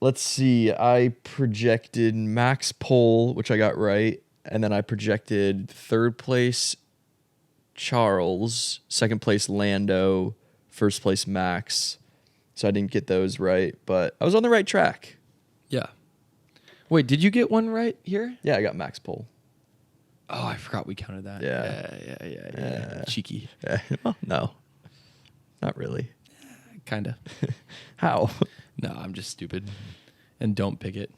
Speaker 1: Let's see. I projected Max pole, which I got right, and then I projected third place Charles, second place Lando, first place Max. So I didn't get those right, but I was on the right track.
Speaker 2: yeah. Wait, did you get one right here?
Speaker 1: Yeah, I got Max pole.
Speaker 2: Oh, I forgot we counted that.
Speaker 1: Yeah.
Speaker 2: Yeah. Cheeky.
Speaker 1: Well, no, not really.
Speaker 2: Kind of.
Speaker 1: How?
Speaker 2: No, I'm just stupid. And don't pick it.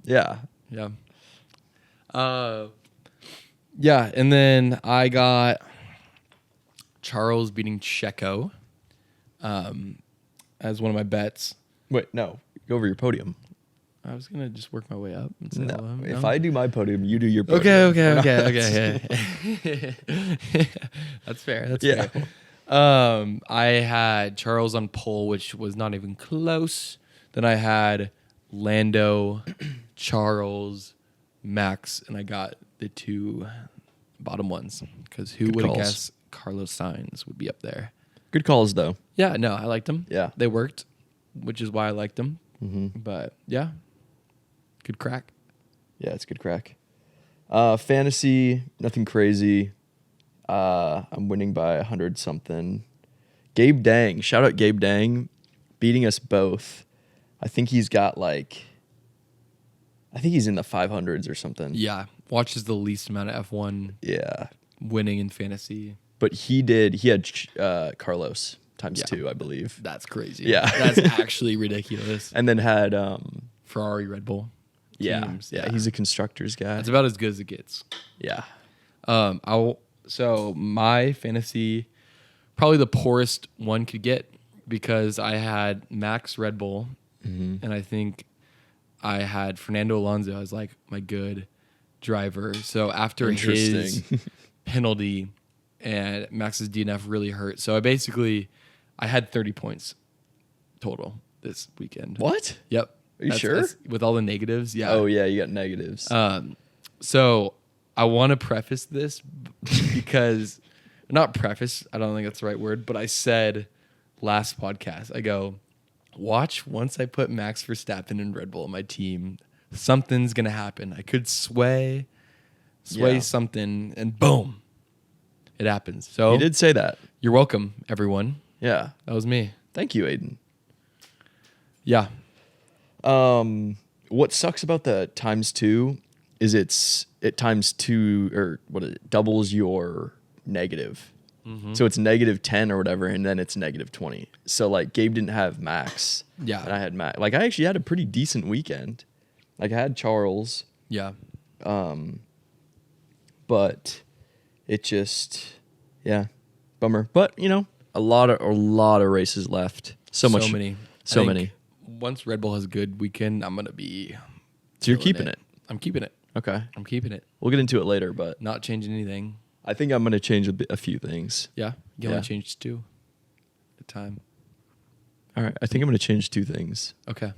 Speaker 1: Yeah.
Speaker 2: Yeah. Yeah, and then I got Charles beating Checo as one of my bets.
Speaker 1: Wait, no. Go over your podium.
Speaker 2: I was going to just work my way up. And say,
Speaker 1: No. If I do my podium, you do your podium.
Speaker 2: Okay. That's fair. That's
Speaker 1: Yeah.
Speaker 2: fair. I had Charles on pole, which was not even close. Then I had Lando, Charles, Max, and I got the two bottom ones because who
Speaker 1: Good
Speaker 2: would have
Speaker 1: calls.
Speaker 2: guessed Carlos Sainz would be up there?
Speaker 1: Good calls, though.
Speaker 2: Yeah, no, I liked them.
Speaker 1: Yeah.
Speaker 2: They worked, which is why I liked them.
Speaker 1: Mm-hmm.
Speaker 2: But yeah, good crack.
Speaker 1: Yeah, it's good crack. Fantasy, nothing crazy. I'm winning by 100 something. Gabe Dang, shout out Gabe Dang, beating us both. I think he's got I think he's in the 500s or something.
Speaker 2: Yeah, watches the least amount of F1
Speaker 1: Yeah.
Speaker 2: winning in fantasy.
Speaker 1: But he had Carlos times 2, I believe.
Speaker 2: That's crazy.
Speaker 1: Yeah.
Speaker 2: That's actually ridiculous.
Speaker 1: And then had
Speaker 2: Ferrari, Red Bull. Teams.
Speaker 1: Yeah, he's a constructors guy.
Speaker 2: That's about as good as it gets.
Speaker 1: Yeah.
Speaker 2: So my fantasy, probably the poorest one could get because I had Max Red Bull, and I think I had Fernando Alonso as like my good driver. So after his penalty and Max's DNF really hurt. So I had 30 points total this weekend.
Speaker 1: What?
Speaker 2: Yep.
Speaker 1: Are you sure?
Speaker 2: With all the negatives, yeah.
Speaker 1: Oh, yeah, you got negatives.
Speaker 2: So I want to preface this because, not preface, I don't think that's the right word, but I said last podcast, I go, watch once I put Max Verstappen and Red Bull on my team, something's going to happen. I could sway something, and boom, it happens. So
Speaker 1: you did say that.
Speaker 2: You're welcome, everyone.
Speaker 1: Yeah.
Speaker 2: That was me.
Speaker 1: Thank you, Aiden.
Speaker 2: Yeah.
Speaker 1: What sucks about the times 2 is it times 2 or doubles your negative.
Speaker 2: Mm-hmm.
Speaker 1: So it's negative 10 or whatever, and then it's negative 20. So like Gabe didn't have Max.
Speaker 2: Yeah.
Speaker 1: And I had Max. Like I actually had a pretty decent weekend. Like I had Charles.
Speaker 2: Yeah.
Speaker 1: But it just bummer. But a lot of races left. So
Speaker 2: many.
Speaker 1: So
Speaker 2: I think
Speaker 1: many.
Speaker 2: Once Red Bull has a good weekend, I'm gonna be.
Speaker 1: So you're
Speaker 2: feeling
Speaker 1: keeping it.
Speaker 2: I'm keeping it.
Speaker 1: Okay.
Speaker 2: I'm keeping it.
Speaker 1: We'll get into it later, but
Speaker 2: Not changing anything.
Speaker 1: I think I'm going to change a few things.
Speaker 2: Yeah. You
Speaker 1: Yeah.
Speaker 2: only changed 2 at a time.
Speaker 1: All right. I think I'm going to change 2 things.
Speaker 2: Okay.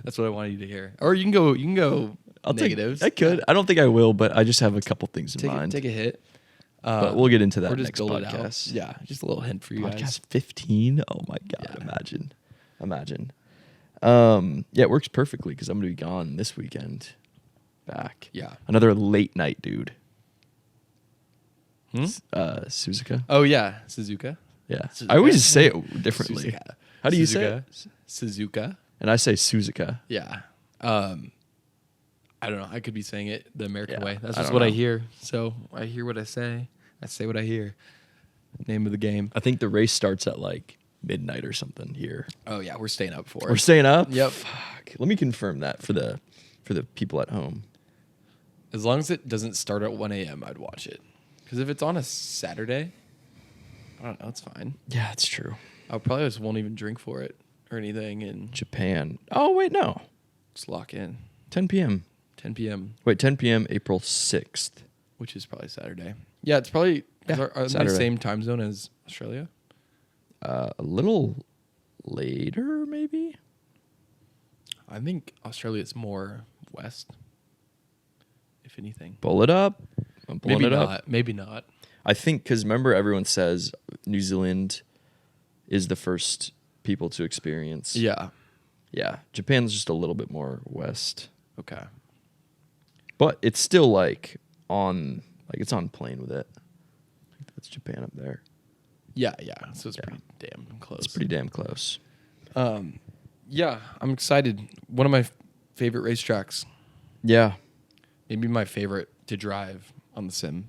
Speaker 2: That's what I wanted you to hear. Or you can go.
Speaker 1: I'll
Speaker 2: negatives.
Speaker 1: I could. I don't think I will, but I just have a couple things in mind.
Speaker 2: Take a hit.
Speaker 1: But we'll get into that
Speaker 2: or just
Speaker 1: next
Speaker 2: build it out.
Speaker 1: podcast.
Speaker 2: Yeah. Just a little hint for you
Speaker 1: Podcast
Speaker 2: guys.
Speaker 1: 15. Oh my God.
Speaker 2: Yeah.
Speaker 1: Imagine. Yeah, it works perfectly because I'm going to be gone this weekend. Back.
Speaker 2: Yeah.
Speaker 1: Another late night dude.
Speaker 2: Hmm?
Speaker 1: Suzuka.
Speaker 2: Oh yeah, Suzuka.
Speaker 1: Yeah.
Speaker 2: Suzuka?
Speaker 1: I always say it differently.
Speaker 2: Suzuka.
Speaker 1: How do you say it?
Speaker 2: Suzuka.
Speaker 1: And I say Suzuka.
Speaker 2: Yeah. I don't know. I could be saying it the American way. That's
Speaker 1: I
Speaker 2: just
Speaker 1: don't
Speaker 2: what I
Speaker 1: know.
Speaker 2: hear. So I hear what I say. I say what I hear. Name of the game.
Speaker 1: I think the race starts at like midnight or something here.
Speaker 2: Oh yeah, we're staying up for
Speaker 1: We're
Speaker 2: it.
Speaker 1: staying up?
Speaker 2: Yep.
Speaker 1: Fuck. Let me confirm that for the people at home.
Speaker 2: As long as it doesn't start at 1 a.m., I'd watch it. Because if it's on a Saturday, I don't know, it's fine.
Speaker 1: Yeah, it's true.
Speaker 2: I probably just won't even drink for it or anything and
Speaker 1: Japan. Oh, wait, no.
Speaker 2: just lock in.
Speaker 1: 10 p.m.
Speaker 2: 10 p.m.,
Speaker 1: Wait, 10 p.m. April 6th.
Speaker 2: which is probably Saturday. Yeah, it's probably
Speaker 1: Yeah,
Speaker 2: are they the
Speaker 1: Saturday.
Speaker 2: same time zone as Australia?
Speaker 1: A little later, maybe?
Speaker 2: I think Australia is more west, if anything.
Speaker 1: Pull it up. I'm pulling
Speaker 2: Maybe
Speaker 1: it
Speaker 2: not.
Speaker 1: up.
Speaker 2: Maybe not.
Speaker 1: I think, because remember, everyone says New Zealand is the first people to experience.
Speaker 2: Yeah.
Speaker 1: Yeah. Japan's just a little bit more west.
Speaker 2: Okay.
Speaker 1: But it's still like it's on plane with it. I think that's Japan up there.
Speaker 2: Yeah, yeah. So it's
Speaker 1: Yeah.
Speaker 2: pretty damn close.
Speaker 1: It's pretty damn close.
Speaker 2: Yeah, I'm excited. One of my favorite racetracks.
Speaker 1: Yeah.
Speaker 2: Maybe my favorite to drive on the sim.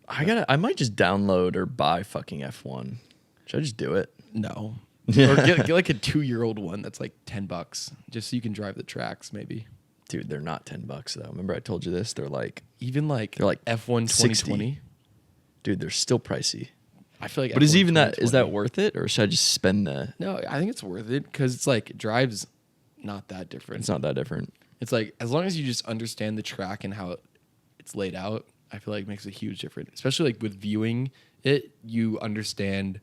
Speaker 1: I might just download or buy fucking F1. Should I just do it?
Speaker 2: No. Or get like a 2-year-old one that's like $10, just so you can drive the tracks. Maybe
Speaker 1: Dude, they're not $10 though. Remember I told you this? They're like
Speaker 2: even like
Speaker 1: They're like
Speaker 2: F1 2020.
Speaker 1: dude, they're still pricey.
Speaker 2: I feel like.
Speaker 1: But is
Speaker 2: F1
Speaker 1: even that
Speaker 2: 2020.
Speaker 1: worth it, or should I just spend the?
Speaker 2: No, I think it's worth it because it's like it drives not that different.
Speaker 1: It's not that different.
Speaker 2: It's like as long as you just understand the track and how it's laid out, I feel like it makes a huge difference. Especially like with viewing it, you understand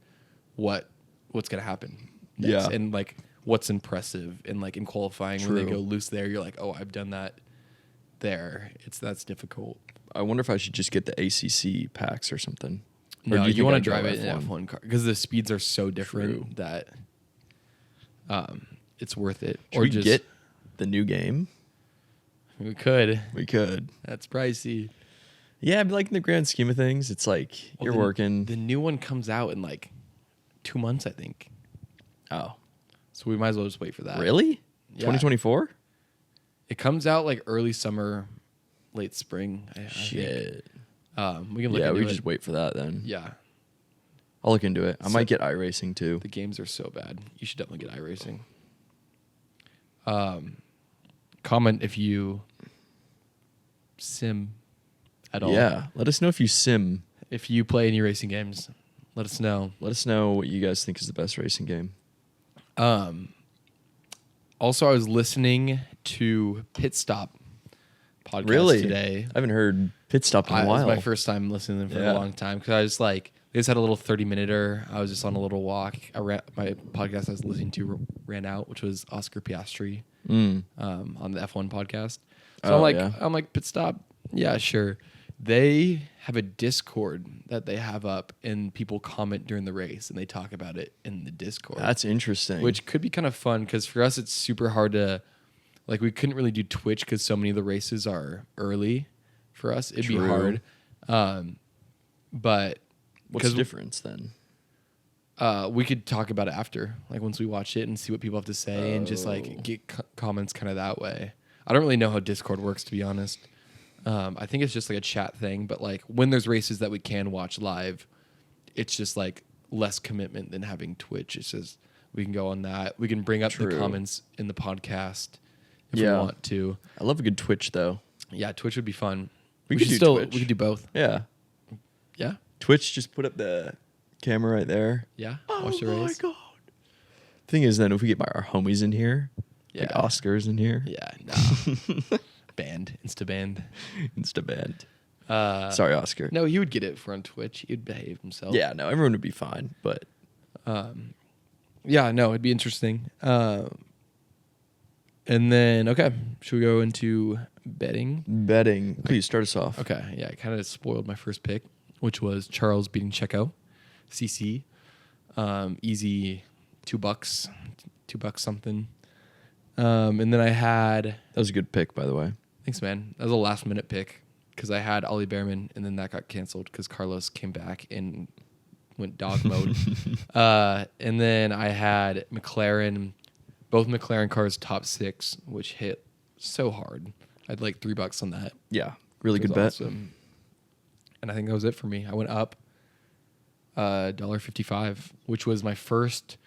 Speaker 2: what's gonna happen. Next.
Speaker 1: Yeah.
Speaker 2: And like what's impressive and like in qualifying when they
Speaker 1: True.
Speaker 2: go loose there, you're like, oh, I've done that there. That's difficult.
Speaker 1: I wonder if I should just get the ACC packs or something. Or
Speaker 2: No,
Speaker 1: do
Speaker 2: you
Speaker 1: think
Speaker 2: want to
Speaker 1: I'd go
Speaker 2: drive it in an F1 car because the speeds are so different
Speaker 1: True.
Speaker 2: that it's worth it.
Speaker 1: Should we get the new game?
Speaker 2: We could.
Speaker 1: We could.
Speaker 2: That's pricey.
Speaker 1: Yeah, but like in the grand scheme of things, it's like
Speaker 2: Well,
Speaker 1: you're
Speaker 2: the-
Speaker 1: working.
Speaker 2: The new one comes out in like 2 months, I think.
Speaker 1: Oh,
Speaker 2: So we might as well just wait for that.
Speaker 1: really?
Speaker 2: Yeah.
Speaker 1: 2024?
Speaker 2: It comes out like early summer, late spring. I think.
Speaker 1: Shit.
Speaker 2: We can look
Speaker 1: Yeah,
Speaker 2: into
Speaker 1: we
Speaker 2: it.
Speaker 1: just wait for that then.
Speaker 2: Yeah,
Speaker 1: I'll look into it. I
Speaker 2: So-
Speaker 1: might get iRacing too.
Speaker 2: the games are so bad. You should definitely get iRacing. Comment if you sim at all.
Speaker 1: Yeah, let us know if you sim.
Speaker 2: If you play any racing games, let us know.
Speaker 1: Let us know what you guys think is the best racing game.
Speaker 2: Also, I was listening to Pit Stop podcast
Speaker 1: Really?
Speaker 2: today.
Speaker 1: I haven't heard Pit Stop in a
Speaker 2: It
Speaker 1: while.
Speaker 2: was my first time listening to them for
Speaker 1: Yeah.
Speaker 2: a long time because I was like, they just had a little 30-minute. I was just on a little walk. My podcast I was listening to ran out, which was Oscar Piastri on the F1 podcast. So
Speaker 1: Oh,
Speaker 2: I'm like,
Speaker 1: yeah.
Speaker 2: Pit Stop. Yeah, sure. They have a Discord that they have up, and people comment during the race, and they talk about it in the Discord.
Speaker 1: That's interesting.
Speaker 2: Which could be kind of fun because for us, it's super hard to, like, we couldn't really do Twitch because so many of the races are early for us. It'd be
Speaker 1: True.
Speaker 2: hard. But
Speaker 1: What's the difference then?
Speaker 2: we could talk about it after, like once we watch it and see what people have to say and just like get comments kind of that way. I don't really know how Discord works, to be honest. I think it's just like a chat thing, but like when there's races that we can watch live, it's just like less commitment than having Twitch. It's just we can go on that. We can bring up the
Speaker 1: True.
Speaker 2: comments in the podcast if
Speaker 1: Yeah.
Speaker 2: we want to.
Speaker 1: I love a good Twitch though.
Speaker 2: Yeah, Twitch would be fun.
Speaker 1: We
Speaker 2: should
Speaker 1: could do
Speaker 2: still
Speaker 1: Twitch.
Speaker 2: we could do both.
Speaker 1: Yeah.
Speaker 2: Yeah,
Speaker 1: Twitch, just put up the camera right there.
Speaker 2: yeah. Watch the race.
Speaker 1: God. Thing is, then if we get our homies in here, like
Speaker 2: Yeah.
Speaker 1: Oscars in here,
Speaker 2: Yeah, no. Insta band.
Speaker 1: Insta band. Sorry, Oscar.
Speaker 2: No, he would get it for on Twitch. He'd behave himself.
Speaker 1: Yeah, no, everyone would be fine, but
Speaker 2: Yeah, no, it'd be interesting. And then, okay, should we go into betting?
Speaker 1: betting. Please start us off.
Speaker 2: Okay, yeah, I kind of spoiled my first pick, which was Charles beating Checo, CC. Easy $2, $2 something. And then I had,
Speaker 1: That was a good pick, by the way.
Speaker 2: thanks, man. That was a last minute pick because I had Ollie Behrman, and then that got canceled because Carlos came back and went dog mode. And then I had McLaren, Both McLaren cars top 6, which hit so hard. I had like $3 on that.
Speaker 1: Yeah, really
Speaker 2: Which
Speaker 1: good
Speaker 2: was
Speaker 1: bet.
Speaker 2: awesome. And I think that was it for me. I went up $1.55, which was my first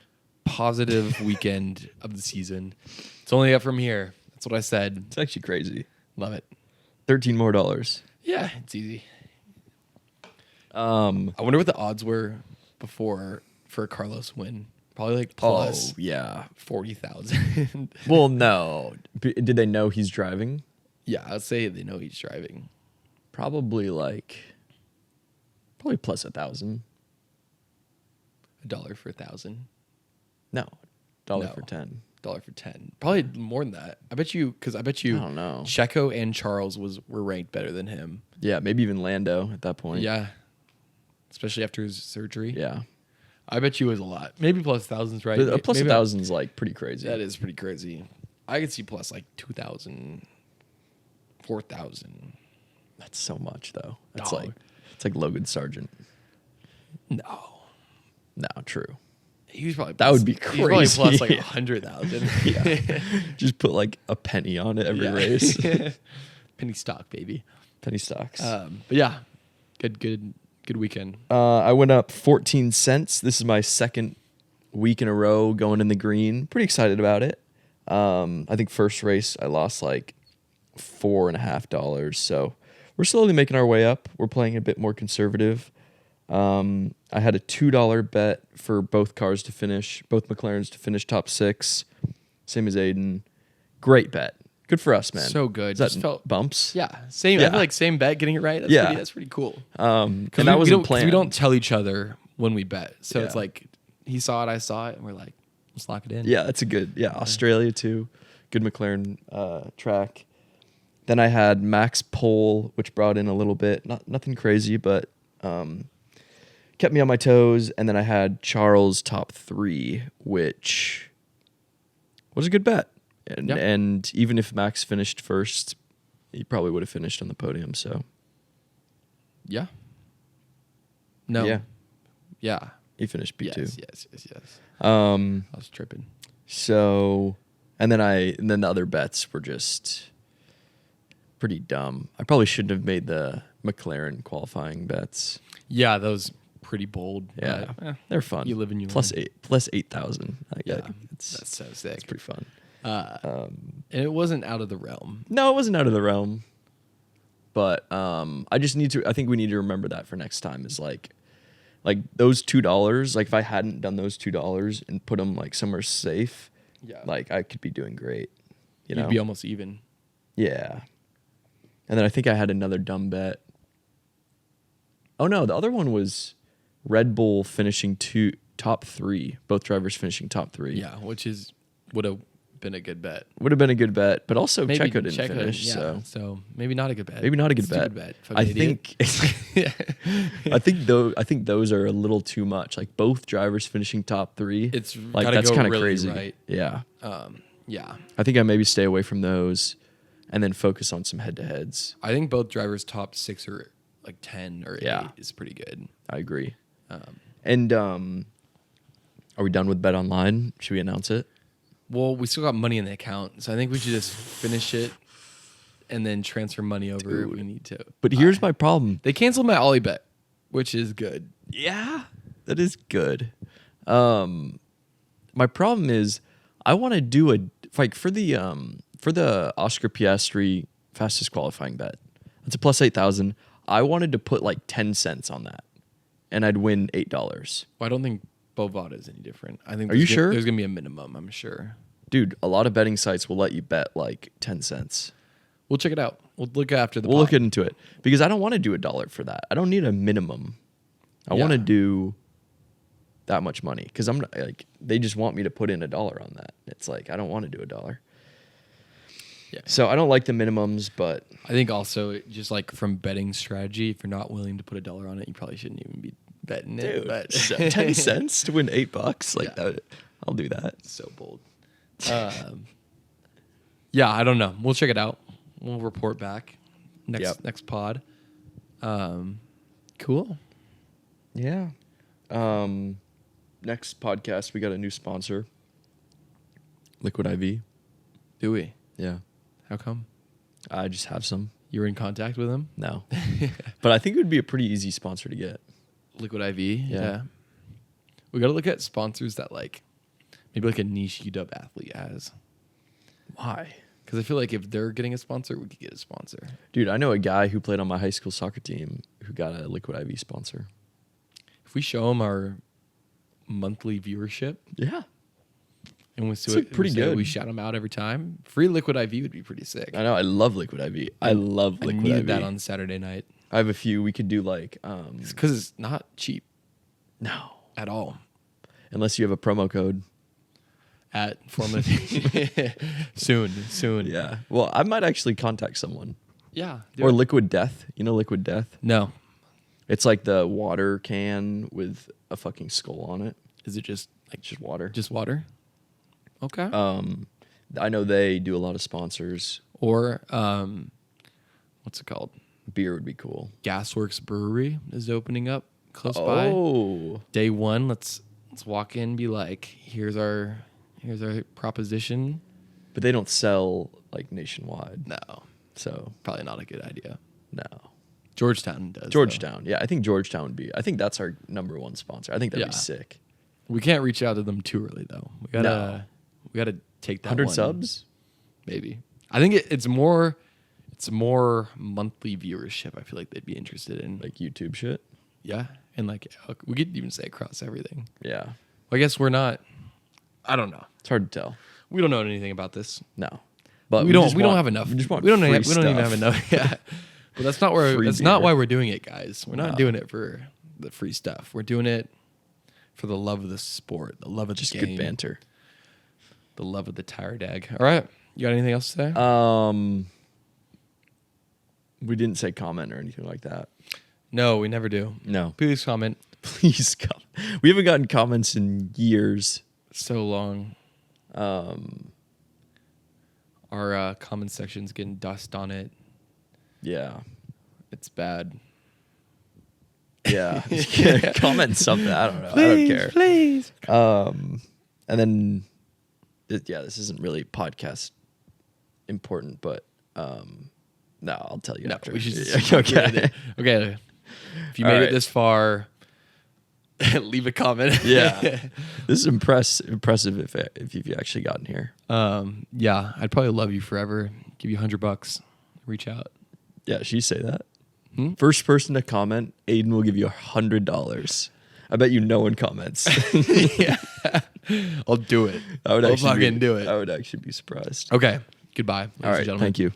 Speaker 2: positive weekend of the season. It's only up from here. That's what I said.
Speaker 1: It's actually crazy.
Speaker 2: Love it.
Speaker 1: $13 more.
Speaker 2: Yeah, it's easy.
Speaker 1: I
Speaker 2: I wonder what the odds were before for a Carlos win. Probably like plus
Speaker 1: yeah.
Speaker 2: 40,000.
Speaker 1: Well, no. Did they know he's driving?
Speaker 2: Yeah, I'd say they know he's driving.
Speaker 1: Probably plus 1,000.
Speaker 2: $1 for 1,000.
Speaker 1: No, dollar
Speaker 2: No.
Speaker 1: for 10.
Speaker 2: $1 for 10. Probably more than that. I bet you
Speaker 1: I don't know.
Speaker 2: Checo and Charles were ranked better than him.
Speaker 1: Yeah, maybe even Lando at that point.
Speaker 2: Yeah. Especially after his surgery.
Speaker 1: Yeah.
Speaker 2: I bet you it was a lot. Maybe plus thousands, right?
Speaker 1: But plus
Speaker 2: Maybe
Speaker 1: 1,000's like pretty crazy.
Speaker 2: That is pretty crazy. I could see plus like 2,000, 4,000.
Speaker 1: That's so much though. That's
Speaker 2: Dog.
Speaker 1: it's like Logan Sargent.
Speaker 2: No.
Speaker 1: No, true.
Speaker 2: He was probably
Speaker 1: That would be
Speaker 2: He's probably
Speaker 1: crazy.
Speaker 2: plus like 100,000.
Speaker 1: Yeah. Just put like a penny on it every race.
Speaker 2: Penny stock, baby.
Speaker 1: Penny stocks.
Speaker 2: But yeah, good weekend.
Speaker 1: I went up 14 cents. This is my second week in a row going in the green. Pretty excited about it. I think first race I lost like $4.50. So we're slowly making our way up. We're playing a bit more conservative. I had a $2 bet for both cars to finish, both McLarens to finish top 6. Same as Aiden. Great bet. Good for us, man.
Speaker 2: So good.
Speaker 1: Is that
Speaker 2: Just felt
Speaker 1: bumps?
Speaker 2: Yeah, same. I
Speaker 1: Yeah.
Speaker 2: feel like same bet, getting it right. That's pretty cool.
Speaker 1: And
Speaker 2: we,
Speaker 1: that wasn't
Speaker 2: we
Speaker 1: planned.
Speaker 2: don't tell each other when we bet, so it's
Speaker 1: Yeah.
Speaker 2: like he saw it, I saw it, and we're like, let's lock it in.
Speaker 1: Yeah, that's a good. Yeah, Australia too. Good McLaren track. Then I had Max pole, which brought in a little bit. Nothing crazy, but kept me on my toes. And then I had Charles top 3, which was a good bet. And,
Speaker 2: Yeah.
Speaker 1: and even if Max finished first, he probably would have finished on the podium. So
Speaker 2: Yeah. No.
Speaker 1: yeah,
Speaker 2: Yeah.
Speaker 1: he finished P2.
Speaker 2: Yes.
Speaker 1: I
Speaker 2: I was tripping.
Speaker 1: So, and then the other bets were just pretty dumb. I probably shouldn't have made the McLaren qualifying bets.
Speaker 2: Yeah, those pretty bold.
Speaker 1: Yeah,
Speaker 2: but,
Speaker 1: they're fun.
Speaker 2: you live and you
Speaker 1: plus
Speaker 2: learn.
Speaker 1: 8,000.
Speaker 2: Yeah,
Speaker 1: it's
Speaker 2: that's so sick.
Speaker 1: it's pretty fun.
Speaker 2: And it wasn't out of the realm.
Speaker 1: No, it wasn't out of the realm. But I think we need to remember that for next time. Is like those $2. Like if I hadn't done those $2 and put them like somewhere safe,
Speaker 2: Yeah,
Speaker 1: like I could be doing great.
Speaker 2: you'd be almost even.
Speaker 1: Yeah. And then I think I had another dumb bet. Oh no, the other one was Red Bull finishing top 3. Both drivers finishing top 3.
Speaker 2: Yeah, which would have been a good bet.
Speaker 1: Would have been a good bet, but also
Speaker 2: Maybe
Speaker 1: Checo didn't finish,
Speaker 2: yeah,
Speaker 1: so
Speaker 2: maybe not a good bet.
Speaker 1: maybe not a good
Speaker 2: Stupid
Speaker 1: bet.
Speaker 2: Fucking idiot.
Speaker 1: I think those are a little too much. Like both drivers finishing top 3.
Speaker 2: It's
Speaker 1: like
Speaker 2: gotta
Speaker 1: that's
Speaker 2: go
Speaker 1: kind of
Speaker 2: really
Speaker 1: crazy.
Speaker 2: right.
Speaker 1: Yeah.
Speaker 2: Yeah.
Speaker 1: I think I maybe stay away from those and then focus on some head-to-heads.
Speaker 2: I think both drivers top 6 or like 10 or 8
Speaker 1: Yeah.
Speaker 2: is pretty good.
Speaker 1: I agree. And are we done with Bet Online? Should we announce it?
Speaker 2: Well, we still got money in the account, so I think we should just finish it and then transfer money over if we need to.
Speaker 1: But here's my problem.
Speaker 2: They canceled my Ollie bet, which is good.
Speaker 1: Yeah, that is good. My problem is I want to do for the Oscar Piastri fastest qualifying bet. It's a plus 8,000. I wanted to put like 10 cents on that, and I'd win $8.
Speaker 2: Well, I don't think Bovada is any different. I think
Speaker 1: Are you sure?
Speaker 2: There's gonna be a minimum. I'm sure.
Speaker 1: Dude, a lot of betting sites will let you bet like 10 cents.
Speaker 2: We'll check it out. We'll look after the.
Speaker 1: We'll
Speaker 2: pod.
Speaker 1: look into it because I don't want to do $1 for that. I don't need a minimum. I want to
Speaker 2: Yeah.
Speaker 1: do that much money because I'm like they just want me to put in $1 on that. It's like I don't want to do $1.
Speaker 2: Yeah.
Speaker 1: So I don't like the minimums, but
Speaker 2: I think also just like from betting strategy, if you're not willing to put $1 on it, you probably shouldn't even be betting it.
Speaker 1: dude,
Speaker 2: But
Speaker 1: 10 cents to win $8, like
Speaker 2: Yeah.
Speaker 1: that, I'll do that.
Speaker 2: So bold. Yeah, I don't know. We'll check it out. We'll report back next pod. Cool.
Speaker 1: Yeah. Next podcast, we got a new sponsor. Liquid IV.
Speaker 2: Do we?
Speaker 1: Yeah.
Speaker 2: How come?
Speaker 1: I just have some.
Speaker 2: You were in contact with him?
Speaker 1: No. But I think it would be a pretty easy sponsor to get.
Speaker 2: Liquid IV?
Speaker 1: Yeah.
Speaker 2: We got to look at sponsors that like, maybe like a niche UW athlete has.
Speaker 1: Why?
Speaker 2: Because I feel like if they're getting a sponsor, we could get a sponsor.
Speaker 1: Dude, I know a guy who played on my high school soccer team who got a Liquid IV sponsor.
Speaker 2: If we show him our monthly viewership
Speaker 1: Yeah.
Speaker 2: and
Speaker 1: It's like pretty good.
Speaker 2: we shout him out every time, free Liquid IV would be pretty sick.
Speaker 1: I know. I love Liquid IV. I love
Speaker 2: I
Speaker 1: Liquid
Speaker 2: needed
Speaker 1: IV.
Speaker 2: that on Saturday night.
Speaker 1: I have a few. We could do like,
Speaker 2: Because it's not cheap
Speaker 1: no,
Speaker 2: at all.
Speaker 1: unless you have a promo code.
Speaker 2: At Formula soon.
Speaker 1: Yeah. Well, I might actually contact someone.
Speaker 2: Yeah.
Speaker 1: Or Liquid Death. You know Liquid Death?
Speaker 2: No.
Speaker 1: It's like the water can with a fucking skull on it.
Speaker 2: Is it just like
Speaker 1: Just water.
Speaker 2: just water? Okay.
Speaker 1: I know they do a lot of sponsors.
Speaker 2: Or what's it called?
Speaker 1: Beer would be cool.
Speaker 2: Gasworks Brewery is opening up close by.
Speaker 1: Oh.
Speaker 2: Day one, let's walk in, be like, here's our proposition.
Speaker 1: But they don't sell like nationwide.
Speaker 2: No,
Speaker 1: So,
Speaker 2: probably not a good idea.
Speaker 1: no.
Speaker 2: Georgetown does.
Speaker 1: Georgetown. Yeah, I think Georgetown would be. I think that's our number one sponsor. I think that'd be
Speaker 2: Yeah.
Speaker 1: sick.
Speaker 2: Though. We can't reach out to them too early though. We gotta take that
Speaker 1: 100
Speaker 2: one.
Speaker 1: subs?
Speaker 2: Maybe. I think it's more monthly viewership. I feel like they'd be interested in.
Speaker 1: Like YouTube shit?
Speaker 2: Yeah, and like we could even say across everything.
Speaker 1: Yeah.
Speaker 2: Well, I guess we're not. I don't know.
Speaker 1: It's hard to tell.
Speaker 2: We don't know anything about this.
Speaker 1: No. But
Speaker 2: We don't have enough.
Speaker 1: We just want
Speaker 2: we don't
Speaker 1: free
Speaker 2: even
Speaker 1: stuff.
Speaker 2: have enough. Yeah. But that's not where
Speaker 1: Free
Speaker 2: that's not
Speaker 1: beer.
Speaker 2: why we're doing it, guys. We're not
Speaker 1: No.
Speaker 2: doing it for the free stuff. We're doing it for the love of the sport, the love of
Speaker 1: Just
Speaker 2: the
Speaker 1: good
Speaker 2: game,
Speaker 1: banter.
Speaker 2: the love of the tire dag. All right. You got anything else to say?
Speaker 1: We didn't say comment or anything like that.
Speaker 2: No, we never do.
Speaker 1: No.
Speaker 2: Please comment.
Speaker 1: Please come. We haven't gotten comments in years.
Speaker 2: So long. Our comment section's getting dust on it.
Speaker 1: Yeah.
Speaker 2: It's bad.
Speaker 1: Yeah. Comment something. I don't know. I don't care.
Speaker 2: Please.
Speaker 1: And then, this isn't really podcast important, but no, I'll tell you
Speaker 2: No,
Speaker 1: after.
Speaker 2: we should.
Speaker 1: Okay.
Speaker 2: Okay. If you
Speaker 1: All
Speaker 2: made
Speaker 1: right.
Speaker 2: it this far, leave a comment.
Speaker 1: Yeah. This is impressive if you've actually gotten here.
Speaker 2: Yeah, I'd probably love you forever. Give you $100. Reach out.
Speaker 1: Yeah, she say that.
Speaker 2: Hmm?
Speaker 1: First person to comment, Aiden will give you $100. I bet you no one comments.
Speaker 2: Yeah. I'll do it.
Speaker 1: I would
Speaker 2: I'll
Speaker 1: actually
Speaker 2: fucking do it.
Speaker 1: I would actually be surprised.
Speaker 2: Okay. Goodbye. ladies
Speaker 1: All
Speaker 2: and
Speaker 1: right.
Speaker 2: gentlemen.
Speaker 1: Thank you.